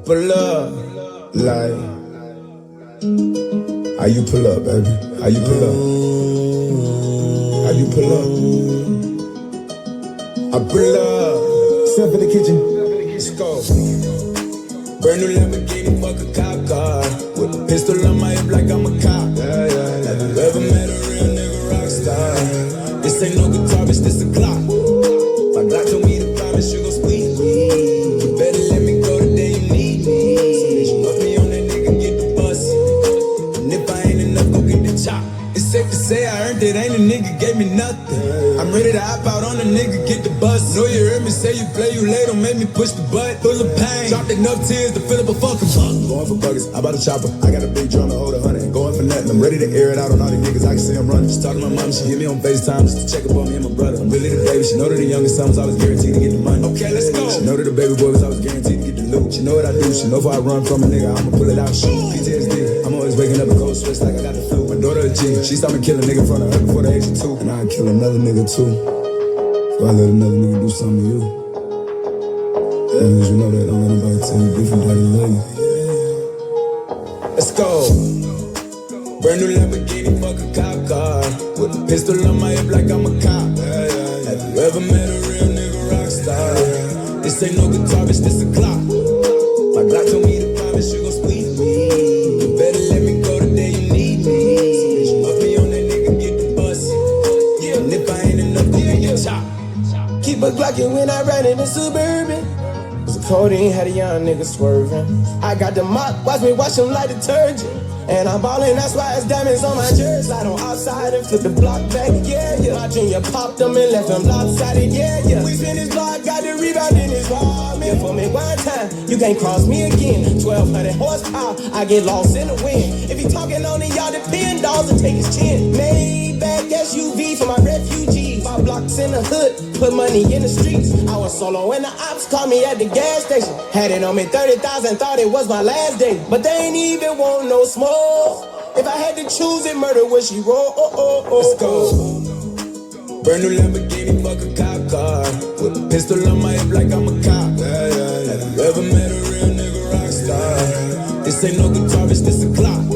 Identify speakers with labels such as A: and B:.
A: pull up, like, how you pull up, baby? How you pull up? How you pull up? I pull up, step in the kitchen, let's go. Brand new Lamborghini, fuck a cop car. With a pistol on my hip like I'm a cop. Have you ever met a real nigga rock star? This ain't no guitar, bitch, this a Glock. My Glock told me to promise you gon' squeeze me. You better let me go the day you need me. So bitch, you up me on that nigga, get the bus. And if I ain't enough, go get the chop. It's safe to say I earned it, ain't a nigga gave me nothing. I'm ready to hop out on a nigga, get the bus. Know you heard me say you play, you late, don't make me push the butt. Full of pain, dropped enough tears to fill up a fucking buck. Going for buggers, I bought a chopper. I got a big drum to hold 100. Going for nothing, I'm ready to air it out on all these niggas. I can see I'm running. Just talking to my mom, she hit me on FaceTime just to check up on me and my brother. I'm really the baby, she know that the youngest son was always guaranteed to get the money. Okay, let's go. She know that the baby boy was always guaranteed to get the loot. She know what I do, she know if I run from a nigga, I'ma pull it out, shoot. PTSD, I'm always waking up in cold sweats like I got the flu. My daughter a G, she saw me kill a nigga in front of her before the age of 2. And I'd kill another nigga too. So I let another nigga do something to you. As long as you know that, don't let nobody tell you different that I love you. Let's go. Brand new Lamborghini, fuck a cop car. With a pistol on my hip like I'm a cop. Have you ever met a real nigga rock star? This ain't no guitar, bitch, this a Glock. My Glock told me to promise you gon' squeeze me. You better let me go the day you need me. So bitch, you up me on that nigga, get the bus. Yeah, and if I ain't enough, go get your chop.
B: Keep a Glockin' when I ride in the Suburban. Cause the codeine had a young nigga swerving. I got the mop, watch me wash him like detergent. And I'm ballin', that's why it's diamonds on my jersey. Slide on outside and flip the block back, yeah, yeah. My junior popped them and left them lopsided, yeah, yeah. We spin his block, got the rebound in his ball. Man, for me one time, you can't cross me again. 1200 horsepower, I get lost in the wind. If he talking on it, y'all depend, dolls and take his chin. Maybach SUV for my refugees. 5 blocks in the hood, put money in the streets. I was solo when the ops called me at the gas station. Had it on me 30,000, thought it was my last day. But they ain't even want no smoke. If I had to choose it, murder would she roll?
A: Let's go. Brand new Lamborghini, fuck a cop car. With a pistol on my hip like I'm a cop. Have you ever met a real nigga rock star? This ain't no guitar, bitch, this a Glock.